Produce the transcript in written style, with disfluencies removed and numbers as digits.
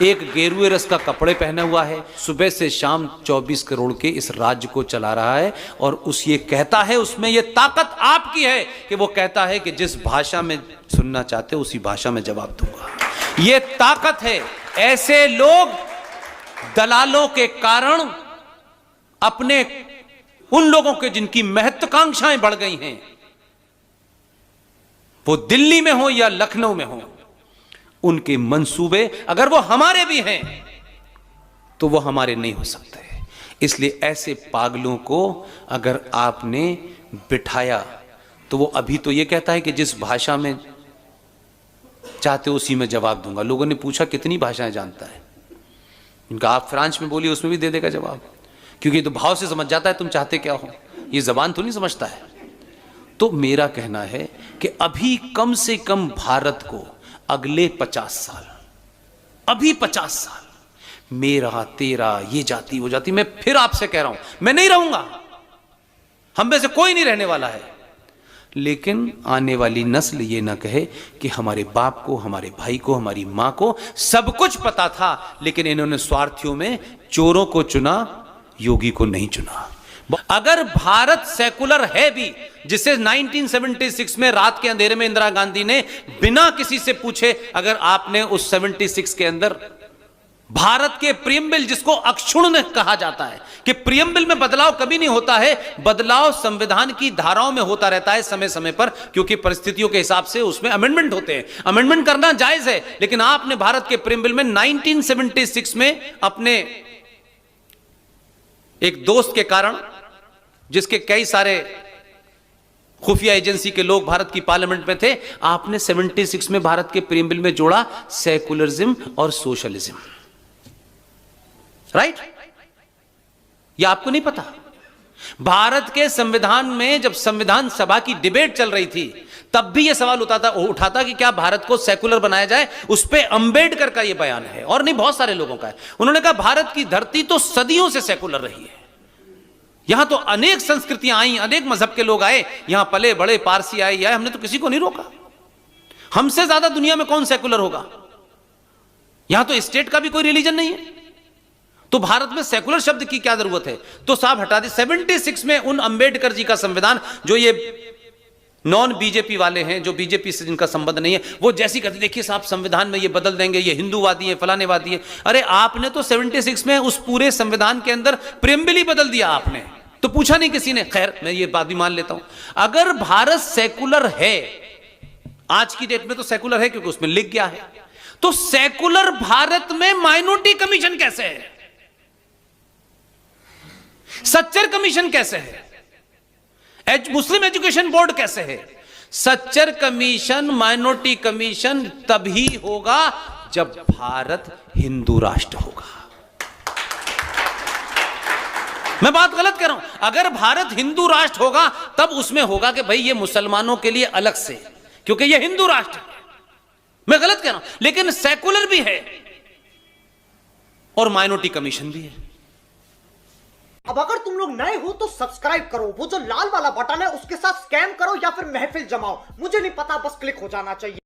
एक गेरुए रस का कपड़े पहना हुआ है, सुबह से शाम 24 करोड़ के इस राज्य को चला रहा है। और उस ये कहता है, उसमें ये ताकत आपकी है कि वो कहता है कि जिस भाषा में सुनना चाहते हो उसी भाषा में जवाब दूंगा। ये ताकत है। ऐसे लोग दलालों के कारण अपने उन लोगों के जिनकी महत्वाकांक्षाएं बढ़ गई हैं, वो दिल्ली में हो या लखनऊ में हो, उनके मंसूबे अगर वो हमारे भी हैं तो वो हमारे नहीं हो सकते। इसलिए ऐसे पागलों को अगर आपने बिठाया तो वो अभी तो ये कहता है कि जिस भाषा में चाहते हो उसी में जवाब दूंगा। लोगों ने पूछा कितनी भाषाएं जानता है, इनका आप फ्रांस में बोलिए उसमें भी दे देगा जवाब, क्योंकि तो भाव से समझ जाता है तुम चाहते क्या हो, ये जबान तो नहीं समझता है। तो मेरा कहना है कि अभी कम से कम भारत को अगले 50 साल, अभी 50 साल, मेरा तेरा ये जाति वो जाति, मैं फिर आपसे कह रहा हूं मैं नहीं रहूंगा, हम में से कोई नहीं रहने वाला है, लेकिन आने वाली नस्ल ये ना कहे कि हमारे बाप को, हमारे भाई को, हमारी मां को सब कुछ पता था, लेकिन इन्होंने स्वार्थियों में चोरों को चुना, योगी को नहीं चुना। अगर भारत सेकुलर है भी, जिसे 1976 में रात के अंधेरे में इंदिरा गांधी ने बिना किसी से पूछे, अगर आपने उस 76 के अंदर भारत के प्रियम्बल, जिसको अक्षुण्ण कहा जाता है कि प्रियम्बल में बदलाव कभी नहीं होता है, बदलाव संविधान की धाराओं में होता रहता है समय समय पर, क्योंकि परिस्थितियों के हिसाब से उसमें अमेंडमेंट होते हैं, अमेंडमेंट करना जायज है। लेकिन आपने भारत के प्रियम्बल में 1976 में अपने एक दोस्त के कारण, जिसके कई सारे खुफिया एजेंसी के लोग भारत की पार्लियामेंट में थे, आपने 76 में भारत के प्रियम्बल में जोड़ा सेकुलरिज्म और सोशलिज्म, राइट? यह आपको नहीं पता? भारत के संविधान में जब संविधान सभा की डिबेट चल रही थी, तब भी यह सवाल उठाता कि क्या भारत को सेकुलर बनाया जाए। उस पे अंबेडकर का यह बयान है, और नहीं बहुत सारे लोगों का है। उन्होंने कहा भारत की धरती तो सदियों से सेकुलर रही है, यहां तो अनेक संस्कृतियां आई, अनेक मजहब के लोग आए, यहां पले बड़े, पारसी आए, या हमने तो किसी को नहीं रोका। हमसे ज्यादा दुनिया में कौन सेकुलर होगा? यहां तो स्टेट का भी कोई रिलीजन नहीं है, तो भारत में सेकुलर शब्द की क्या जरूरत है? तो साहब हटा दी। 76 में उन अंबेडकर जी का संविधान, जो ये नॉन बीजेपी वाले हैं, जो बीजेपी से जिनका संबंध नहीं है, वो जैसी कहते देखिए साहब संविधान में ये बदल देंगे, ये हिंदूवादी है, फलानेवादी है। अरे आपने तो 76 में उस पूरे संविधान के अंदर प्रियम्बल ही बदल दिया आपने, तो पूछा नहीं किसी ने। खैर मैं ये बात भी मान लेता हूं, अगर भारत सेकुलर है, आज की डेट में तो सेकुलर है क्योंकि उसमें लिख गया है, तो सेकुलर भारत में माइनॉरिटी कमीशन कैसे है? सच्चर कमीशन कैसे है? मुस्लिम एजुकेशन बोर्ड कैसे है? सच्चर कमीशन, माइनॉरिटी कमीशन तभी होगा जब भारत हिंदू राष्ट्र होगा। मैं बात गलत कर रहा हूं? अगर भारत हिंदू राष्ट्र होगा तब उसमें होगा कि भाई ये मुसलमानों के लिए अलग से, क्योंकि ये हिंदू राष्ट्र है। मैं गलत कह रहा हूं? लेकिन सेकुलर भी है और माइनॉरिटी कमीशन भी है। अब अगर तुम लोग नए हो तो सब्सक्राइब करो, वो जो लाल वाला बटन है उसके साथ स्कैम करो या फिर महफिल जमाओ, मुझे नहीं पता, बस क्लिक हो जाना चाहिए।